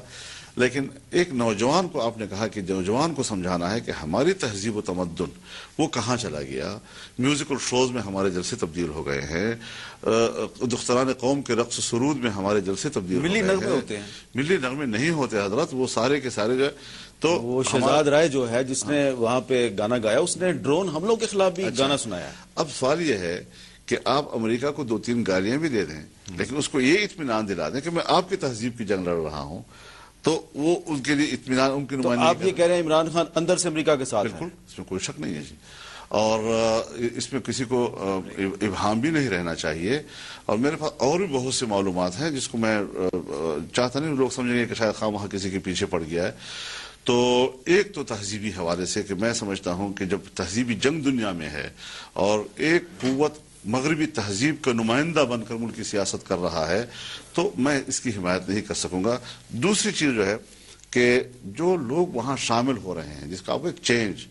لیکن ایک نوجوان کو آپ نے کہا کہ نوجوان کو سمجھانا ہے کہ ہماری تہذیب و تمدن وہ کہاں چلا گیا. میوزیکل شوز میں ہمارے جلسے تبدیل ہو گئے ہیں, دختران قوم کے رقص سرود میں ہمارے جلسے تبدیل ہو گئے ہیں. ملی نغمے ہوتے ہیں, ملی نغمے نہیں ہوتے حضرت, وہ سارے کے سارے جو ہے. تو وہ شہزاد رائے جو ہے جس نے وہاں پہ گانا گایا, اس نے ڈرون حملوں کے خلاف بھی گانا سنایا. اب سوال یہ ہے کہ آپ امریکہ کو 2-3 گالیاں بھی دے دیں, لیکن اس کو یہ اطمینان دلا دیں کہ میں آپ کی تہذیب کی جنگ لڑ رہا ہوں, تو وہ ان کے لیے اطمینان, ان کی نمائندگی. آپ یہ کہہ رہے ہیں عمران خان اندر سے امریکہ کے ساتھ ہے. بالکل, اس میں کوئی شک نہیں ہے جی, اور اس میں کسی کو ابہام بھی نہیں رہنا چاہیے. اور میرے پاس اور بھی بہت سی معلومات ہیں جس کو میں چاہتا نہیں لوگ سمجھیں گے کہ شاید خواہ وہاں کسی کے پیچھے پڑ گیا ہے. تو ایک تو تہذیبی حوالے سے کہ میں سمجھتا ہوں کہ جب تہذیبی جنگ دنیا میں ہے اور ایک قوت مغربی تہذیب کا نمائندہ بن کر ملک کی سیاست کر رہا ہے, تو میں اس کی حمایت نہیں کر سکوں گا. دوسری چیز جو ہے کہ جو لوگ وہاں شامل ہو رہے ہیں, جس کا آپ کو ایک چینج,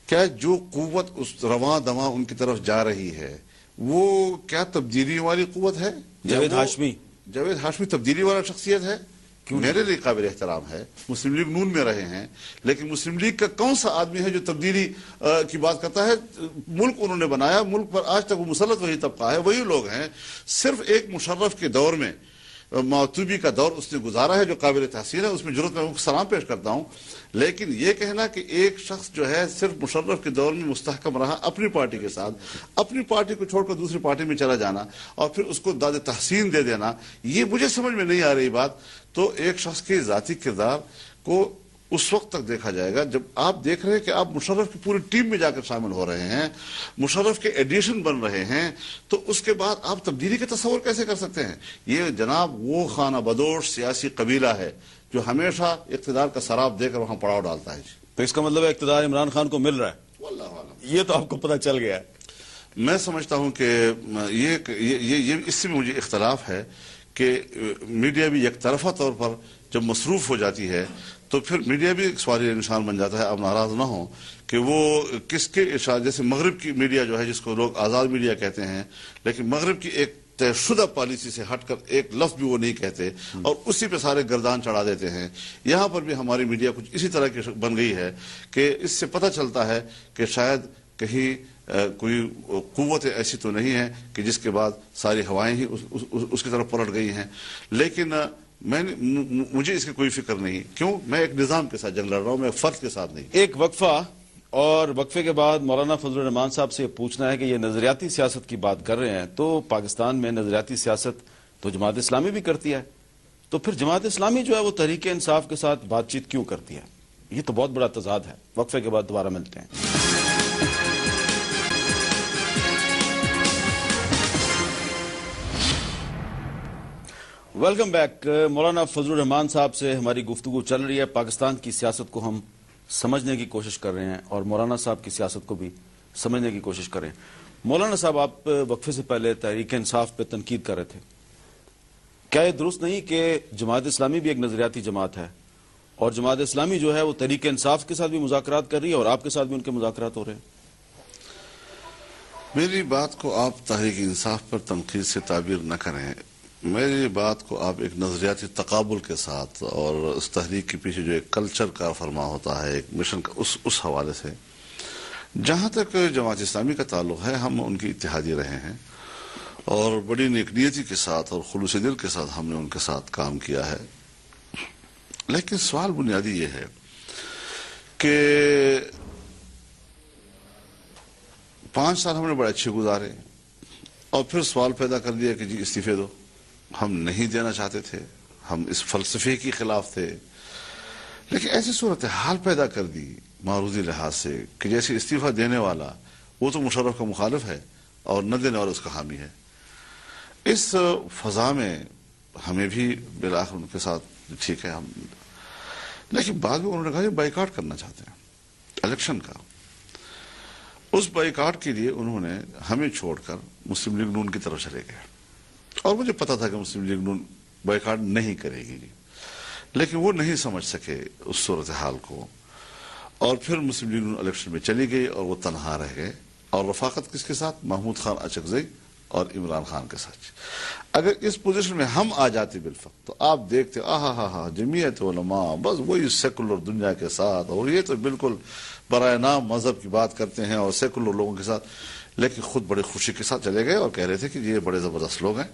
کیا جو قوت اس رواں دواں ان کی طرف جا رہی ہے وہ کیا تبدیلی والی قوت ہے؟ جاوید ہاشمی, جاوید ہاشمی تبدیلی والا شخصیت ہے؟ میرے لیے قابل احترام ہے, مسلم لیگ نون میں رہے ہیں, لیکن مسلم لیگ کا کون سا آدمی ہے جو تبدیلی کی بات کرتا ہے؟ ملک انہوں نے بنایا, ملک پر آج تک وہ مسلط وہی طبقہ ہے, وہی لوگ ہیں. صرف ایک مشرف کے دور میں, معتوبی کا دور اس نے گزارا ہے جو قابل تحسین ہے, اس میں ضرورت میں ان کو سلام پیش کرتا ہوں. لیکن یہ کہنا کہ ایک شخص جو ہے صرف مشرف کے دور میں مستحکم رہا اپنی پارٹی کے ساتھ, اپنی پارٹی کو چھوڑ کر دوسری پارٹی میں چلا جانا اور پھر اس کو داد تحسین دے دینا, یہ مجھے سمجھ میں نہیں آ رہی بات. تو ایک شخص کے ذاتی کردار کو اس وقت تک دیکھا جائے گا جب آپ دیکھ رہے ہیں کہ آپ مشرف کی پوری ٹیم میں جا کر شامل ہو رہے ہیں, مشرف کے ایڈیشن بن رہے ہیں, تو اس کے بعد آپ تبدیلی کا تصور کیسے کر سکتے ہیں؟ یہ جناب وہ خانہ بدوش سیاسی قبیلہ ہے جو ہمیشہ اقتدار کا سراب دے کر وہاں پڑاؤ ڈالتا ہے. تو اس کا مطلب ہے اقتدار عمران خان کو مل رہا ہے, واللہ عالم. یہ تو آپ کو پتہ چل گیا ہے. میں سمجھتا ہوں کہ یہ اس سے مجھے اختلاف ہے کہ میڈیا بھی یک طرفہ طور پر جب مصروف ہو جاتی ہے تو پھر میڈیا بھی ایک سوال نشان بن جاتا ہے. آپ ناراض نہ ہوں کہ وہ کس کے اشارے, جیسے مغرب کی میڈیا جو ہے جس کو لوگ آزاد میڈیا کہتے ہیں, لیکن مغرب کی ایک طے شدہ پالیسی سے ہٹ کر ایک لفظ بھی وہ نہیں کہتے اور اسی پہ سارے گردان چڑھا دیتے ہیں. یہاں پر بھی ہماری میڈیا کچھ اسی طرح کی بن گئی ہے کہ اس سے پتہ چلتا ہے کہ شاید کہیں کوئی قوت ایسی تو نہیں ہے کہ جس کے بعد ساری ہوائیں ہی اس کی طرف پلٹ گئی ہیں. لیکن مجھے اس کی کوئی فکر نہیں. کیوں؟ میں ایک نظام کے ساتھ جنگ لڑ رہا ہوں, میں ایک فرد کے ساتھ نہیں. ایک وقفہ, اور وقفے کے بعد مولانا فضل الرحمان صاحب سے پوچھنا ہے کہ یہ نظریاتی سیاست کی بات کر رہے ہیں, تو پاکستان میں نظریاتی سیاست تو جماعت اسلامی بھی کرتی ہے, تو پھر جماعت اسلامی جو ہے وہ تحریک انصاف کے ساتھ بات چیت کیوں کرتی ہے؟ یہ تو بہت بڑا تضاد ہے. وقفے کے بعد دوبارہ ملتے ہیں. Welcome back. مولانا فضل الرحمان صاحب سے ہماری گفتگو چل رہی ہے. پاکستان کی سیاست کو ہم سمجھنے کی کوشش کر رہے ہیں اور مولانا صاحب کی سیاست کو بھی سمجھنے کی کوشش کر رہے ہیں. مولانا صاحب, آپ وقفے سے پہلے تحریک انصاف پہ تنقید کر رہے تھے. کیا یہ درست نہیں کہ جماعت اسلامی بھی ایک نظریاتی جماعت ہے اور جماعت اسلامی جو ہے وہ تحریک انصاف کے ساتھ بھی مذاکرات کر رہی ہے اور آپ کے ساتھ بھی ان کے مذاکرات ہو رہے ہیں؟ میری بات کو آپ تحریک انصاف پر تنقید سے تعبیر نہ کریں. میری بات کو آپ ایک نظریاتی تقابل کے ساتھ اور اس تحریک کے پیچھے جو ایک کلچر کا فرما ہوتا ہے, ایک مشن کا, اس حوالے سے. جہاں تک جماعت اسلامی کا تعلق ہے, ہم ان کی اتحادی رہے ہیں اور بڑی نیک نیتی کے ساتھ اور خلوص دل کے ساتھ ہم نے ان کے ساتھ کام کیا ہے. لیکن سوال بنیادی یہ ہے کہ 5 سال ہم نے بڑے اچھے گزارے اور پھر سوال پیدا کر دیا کہ جی استعفے دو. ہم نہیں دینا چاہتے تھے, ہم اس فلسفے کے خلاف تھے, لیکن ایسی صورتحال پیدا کر دی معروضی لحاظ سے کہ جیسے استعفیٰ دینے والا وہ تو مشرف کا مخالف ہے اور نہ دینے والا اس کا حامی ہے. اس فضا میں ہمیں بھی بالآخر ان کے ساتھ ٹھیک ہے ہم, لیکن بعد میں انہوں نے کہا کہ بائیکاٹ کرنا چاہتے ہیں الیکشن کا. اس بائیکاٹ کے لیے انہوں نے ہمیں چھوڑ کر مسلم لیگ نون کی طرف چلے گئے اور مجھے پتا تھا کہ مسلم لیگ نون بائیکاٹ نہیں کرے گی جی، لیکن وہ نہیں سمجھ سکے اس صورتحال کو، اور پھر مسلم لیگ نون الیکشن میں چلی گئی اور وہ تنہا رہ گئے، اور رفاقت کس کے ساتھ؟ محمود خان اچکزئی اور عمران خان کے ساتھ۔ اگر اس پوزیشن میں ہم آ جاتے بالفعل تو آپ دیکھتے جمعیت علماء بس وہی سیکولر دنیا کے ساتھ، اور یہ تو بالکل برائے نام مذہب کی بات کرتے ہیں اور سیکولر لوگوں کے ساتھ، لیکن خود بڑے خوشی کے ساتھ چلے گئے اور کہہ رہے تھے کہ یہ بڑے زبردست لوگ ہیں،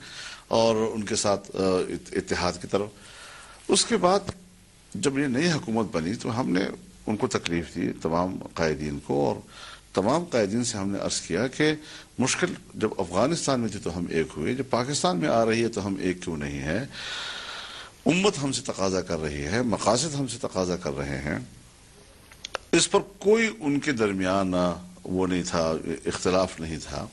اور ان کے ساتھ اتحاد کی طرف۔ اس کے بعد جب یہ نئی حکومت بنی تو ہم نے ان کو تکلیف دی، تمام قائدین کو، اور تمام قائدین سے ہم نے عرض کیا کہ مشکل جب افغانستان میں تھی تو ہم ایک ہوئے، جب پاکستان میں آ رہی ہے تو ہم ایک کیوں نہیں ہے؟ امت ہم سے تقاضا کر رہی ہے، مقاصد ہم سے تقاضا کر رہے ہیں، اس پر کوئی ان کے درمیان وہ نہیں تھا، اختلاف نہیں تھا۔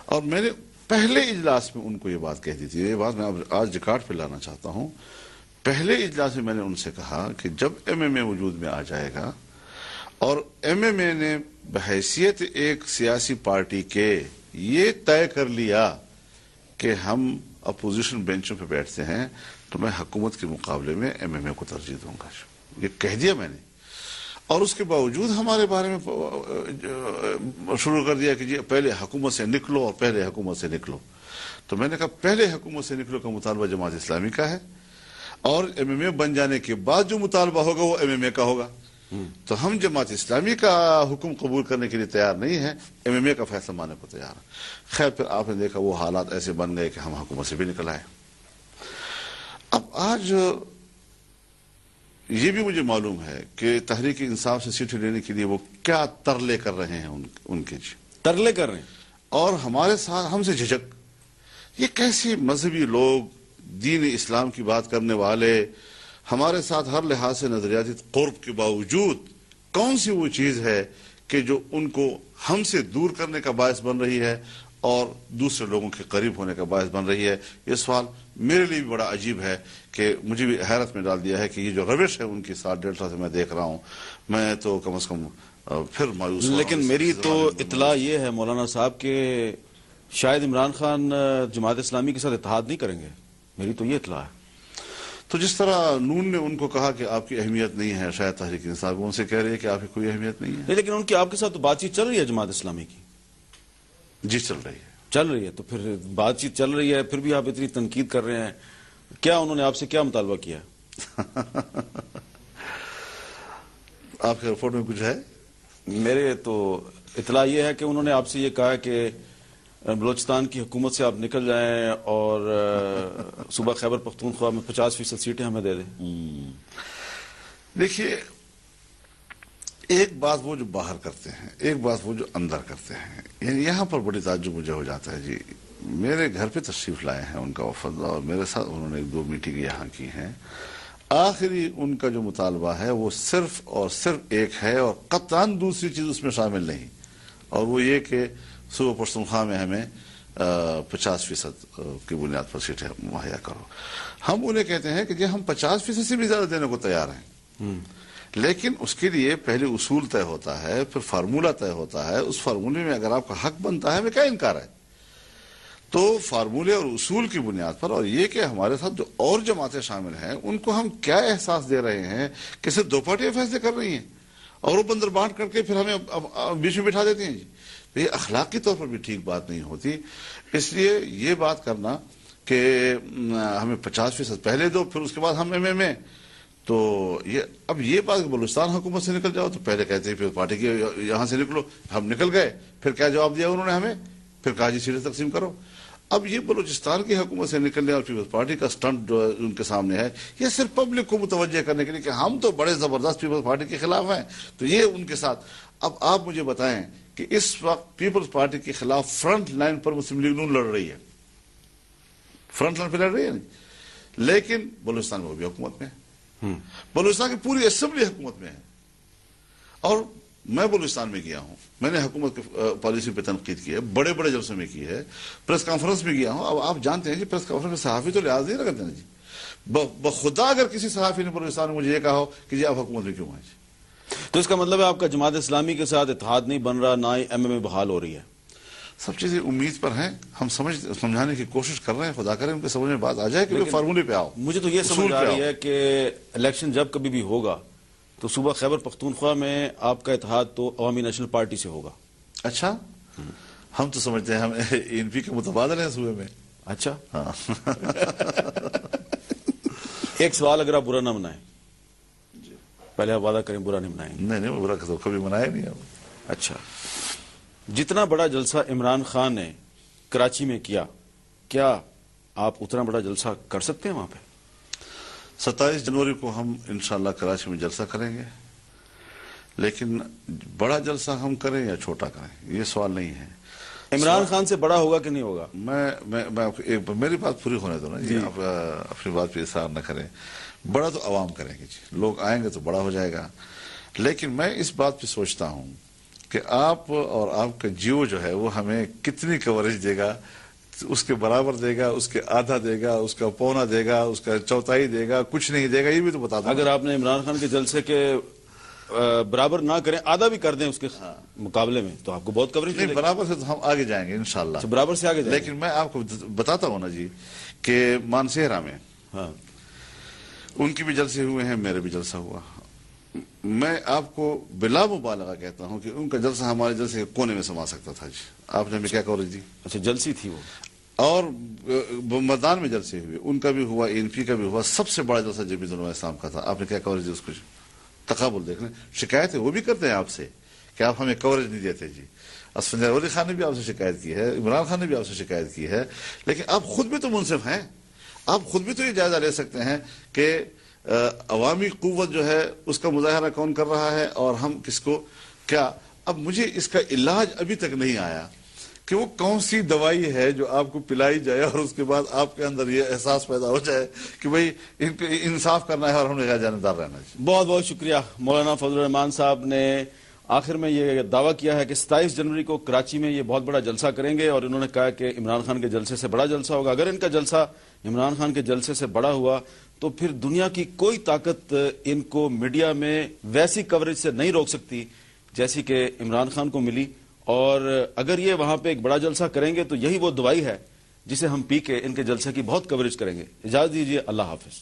اور میں نے پہلے اجلاس میں ان کو یہ بات کہہ دی تھی، یہ بات میں آج ریکارڈ پہ لانا چاہتا ہوں۔ پہلے اجلاس میں نے ان سے کہا کہ جب ایم ایم اے وجود میں آ جائے گا اور ایم ایم اے نے بحیثیت ایک سیاسی پارٹی کے یہ طے کر لیا کہ ہم اپوزیشن بینچوں پہ بیٹھتے ہیں تو میں حکومت کے مقابلے میں ایم ایم اے کو ترجیح دوں گا، یہ کہہ دیا میں نے۔ اور اس کے باوجود ہمارے بارے میں شروع کر دیا کہ جی پہلے حکومت سے نکلو اور پہلے حکومت سے نکلو۔ تو میں نے کہا پہلے حکومت سے نکلو کا مطالبہ جماعت اسلامی کا ہے، اور ایم ایم اے بن جانے کے بعد جو مطالبہ ہوگا وہ ایم ایم اے کا ہوگا۔ تو ہم جماعت اسلامی کا حکم قبول کرنے کے لیے تیار نہیں ہے، ایم ایم اے کا فیصلہ ماننے کو تیار ہے۔ خیر پھر آپ نے دیکھا وہ حالات ایسے بن گئے کہ ہم حکومت سے بھی نکل آئے۔ اب آج یہ بھی مجھے معلوم ہے کہ تحریک انصاف سے سیٹیں لینے کے لیے وہ کیا ترلے کر رہے ہیں، ان کے جی ترلے کر رہے ہیں، اور ہمارے ساتھ ہم سے جھجک۔ یہ کیسے مذہبی لوگ، دین اسلام کی بات کرنے والے، ہمارے ساتھ ہر لحاظ سے نظریاتی قرب کے باوجود کون سی وہ چیز ہے کہ جو ان کو ہم سے دور کرنے کا باعث بن رہی ہے اور دوسرے لوگوں کے قریب ہونے کا باعث بن رہی ہے؟ یہ سوال میرے لیے بھی بڑا عجیب ہے کہ مجھے بھی حیرت میں ڈال دیا ہے کہ یہ جو روش ہے ان کی 7-1.5 سے میں دیکھ رہا ہوں، میں تو کم از کم پھر مایوس ہو رہا ہوں۔ لیکن میری تو اطلاع یہ ہے مولانا صاحب کہ شاید عمران خان جماعت اسلامی کے ساتھ اتحاد نہیں کریں گے، میری تو یہ اطلاع ہے۔ تو جس طرح نون نے ان کو کہا کہ آپ کی اہمیت نہیں ہے، شاید تحریک انصاف ان سے کہہ رہی ہے کہ آپ کی کوئی اہمیت نہیں ہے۔ لیکن ان کی آپ کے ساتھ تو بات چیت چل رہی ہے جماعت اسلامی کی؟ جی چل رہی ہے، چل رہی ہے۔ تو پھر بات چیت چل رہی ہے، پھر بھی آپ اتنی تنقید کر رہے ہیں، کیا انہوں نے آپ سے کیا مطالبہ کیا؟ آپ کے رپورٹ میں کچھ ہے؟ میرے تو اطلاع یہ ہے کہ انہوں نے آپ سے یہ کہا کہ بلوچستان کی حکومت سے آپ نکل جائیں اور صوبہ خیبر پختونخوا میں 50% سیٹیں ہمیں دے دیں۔ دیکھیے، ایک بات وہ جو باہر کرتے ہیں، ایک بات وہ جو اندر کرتے ہیں، یعنی یہاں پر بڑی تعجب مجھے ہو جاتا ہے۔ جی میرے گھر پہ تشریف لائے ہیں ان کا وفد، اور میرے ساتھ انہوں نے 1-2 میٹنگ یہاں کی ہیں۔ آخری ان کا جو مطالبہ ہے وہ صرف اور صرف ایک ہے، اور قطعاً دوسری چیز اس میں شامل نہیں، اور وہ یہ کہ صوبہ پختونخوا میں ہمیں 50% کی بنیاد پر سیٹیں مہیا کرو۔ ہم انہیں کہتے ہیں کہ جی ہم 50% سے بھی زیادہ دینے کو تیار ہیں، لیکن اس کے لیے پہلے اصول طے ہوتا ہے، پھر فارمولہ طے ہوتا ہے۔ اس فارمولے میں اگر آپ کا حق بنتا ہے ہمیں کیا انکار ہے؟ تو فارمولے اور اصول کی بنیاد پر، اور یہ کہ ہمارے ساتھ جو اور جماعتیں شامل ہیں ان کو ہم کیا احساس دے رہے ہیں کہ صرف 2 پارٹیاں فیصلے کر رہی ہیں اور وہ بندر بانٹ کر کے پھر ہمیں بیچ میں بٹھا دیتی ہیں۔ جی یہ اخلاقی طور پر بھی ٹھیک بات نہیں ہوتی۔ اس لیے یہ بات کرنا کہ ہمیں 50% پہلے دو پھر اس کے بعد ہم ایم ایم اے، تو اب یہ بات بلوچستان حکومت سے نکل جاؤ تو پہلے کہتے ہیں پھر پارٹی کے یہاں سے نکلو، ہم نکل گئے، پھر کیا جواب دیا انہوں نے ہمیں؟ پھر کہا جی سیٹیں تقسیم کرو۔ اب یہ بلوچستان کی حکومت سے نکلنے اور پیپلز پارٹی کا سٹنٹ ان کے سامنے ہے، یہ صرف پبلک کو متوجہ کرنے کے لیے کہ ہم تو بڑے زبردست پیپلز پارٹی کے خلاف ہیں، تو یہ ان کے ساتھ۔ اب آپ مجھے بتائیں کہ اس وقت پیپلز پارٹی کے خلاف فرنٹ لائن پر مسلم لیگ نون لڑ رہی ہے، فرنٹ لائن پہ لڑ رہی ہے، لیکن بلوچستان میں وہ بھی حکومت میں ہے، بلوچستان کی پوری اسمبلی حکومت میں ہے۔ اور میں بلوچستان میں گیا ہوں، میں نے حکومت کی پالیسی پہ تنقید کی ہے، بڑے بڑے جلسوں میں کی ہے، پریس کانفرنس میں گیا ہوں۔ اب آپ جانتے ہیں جی پریس کانفرنس میں صحافی تو لحاظ نہیں رکھتے ہیں جی، بخدا اگر کسی صحافی نے بلوچستان میں مجھے یہ کہا ہو کہ جی آپ حکومت میں کیوں ہیں جی، تو اس کا مطلب ہے آپ کا جماعت اسلامی کے ساتھ اتحاد نہیں بن رہا، نہ ہی ایم ایم اے بحال ہو رہی ہے؟ سب چیزیں امید پر ہیں. ہم سمجھانے کی کوشش کر رہے ہیں. خدا کرے ان کے سمجھ میں بات آ جائے کہ فارمولے پہ آؤ. مجھے تو یہ سمجھ آ رہی ہے کہ الیکشن جب کبھی بھی ہوگا تو صوبہ خیبر پختونخوا میں آپ کا اتحاد تو عوامی نیشنل پارٹی سے ہوگا. اچھا, ہم تو سمجھتے ہیں ہم ANP کے متبادل ہیں صوبے میں. اچھا, ہاں. ایک سوال اگر آپ برا نہ منائیں, پہلے آپ وعدہ کریں برا نہیں منائیں. نہیں برا تو کبھی منایا نہیں ہم. اچھا, جتنا بڑا جلسہ عمران خان نے کراچی میں کیا, کیا آپ اتنا بڑا جلسہ کر سکتے ہیں وہاں پہ؟ 27 جنوری کو ہم انشاءاللہ کراچی میں جلسہ کریں گے, لیکن بڑا جلسہ ہم کریں یا چھوٹا کریں یہ سوال نہیں ہے. عمران خان سے بڑا ہوگا کہ نہیں ہوگا؟ میری بات پوری ہونے دو نا جی. آپ اپنی بات پہ اصرار نہ کریں. بڑا تو عوام کریں گے جی, لوگ آئیں گے تو بڑا ہو جائے گا. لیکن میں اس بات پہ سوچتا ہوں کہ آپ اور آپ کا جیو جو ہے وہ ہمیں کتنی کوریج دے گا, اس کے برابر دے گا, اس کے آدھا دے گا, اس کا پونا دے گا, اس کا چوتھائی دے گا, کچھ نہیں دے گا, یہ بھی تو بتا دو. اگر آپ نے عمران خان کے جلسے کے برابر نہ کریں, آدھا بھی کر دیں اس کے مقابلے میں, تو آپ کو بہت کوریج نہیں. برابر سے تو ہم آگے جائیں گے انشاءاللہ. برابر سے آگے جائیں گے. لیکن میں آپ کو بتاتا ہوں نا جی کہ مانسہرہ میں ان کی بھی جلسے ہوئے ہیں, میرے بھی جلسہ ہوا. میں آپ کو بلا مبالغہ کہتا ہوں کہ ان کا جلسہ ہمارے جلسے کے کونے میں سما سکتا تھا جی. آپ نے ہمیں کیا کوریج دی؟ اچھا, جلسی تھی وہ. اور میدان میں جلسے ہوئے, ان کا بھی ہوا, ANP کا بھی ہوا. سب سے بڑا جلسہ جمیعت علماء اسلام کا تھا. آپ نے کیا کوریج دی اس کو؟ تقابل دیکھ لیں. شکایت ہے وہ بھی کرتے ہیں آپ سے کہ آپ ہمیں کوریج نہیں دیتے جی. اسفندیار ولی خان نے بھی آپ سے شکایت کی ہے, عمران خان نے بھی آپ سے شکایت کی ہے. لیکن آپ خود بھی تو منصف ہیں. آپ خود بھی تو یہ جائزہ لے سکتے ہیں کہ عوامی قوت جو ہے اس کا مظاہرہ کون کر رہا ہے اور ہم کس کو کیا. اب مجھے اس کا علاج ابھی تک نہیں آیا کہ وہ کون سی دوائی ہے جو آپ کو پلائی جائے اور اس کے بعد آپ کے اندر یہ احساس پیدا ہو جائے کہ بھئی ان کو انصاف کرنا ہے اور ہم نے غیر جانبدار رہنا ہے. بہت بہت شکریہ. مولانا فضل الرحمان صاحب نے آخر میں یہ دعویٰ کیا ہے کہ 27 جنوری کو کراچی میں یہ بہت بڑا جلسہ کریں گے, اور انہوں نے کہا کہ عمران خان کے جلسے سے بڑا جلسہ ہوگا. اگر ان کا جلسہ عمران خان کے جلسے سے بڑا ہوا تو پھر دنیا کی کوئی طاقت ان کو میڈیا میں ویسی کوریج سے نہیں روک سکتی جیسی کہ عمران خان کو ملی. اور اگر یہ وہاں پہ ایک بڑا جلسہ کریں گے تو یہی وہ دوائی ہے جسے ہم پی کے ان کے جلسے کی بہت کوریج کریں گے. اجازت دیجیے, اللہ حافظ.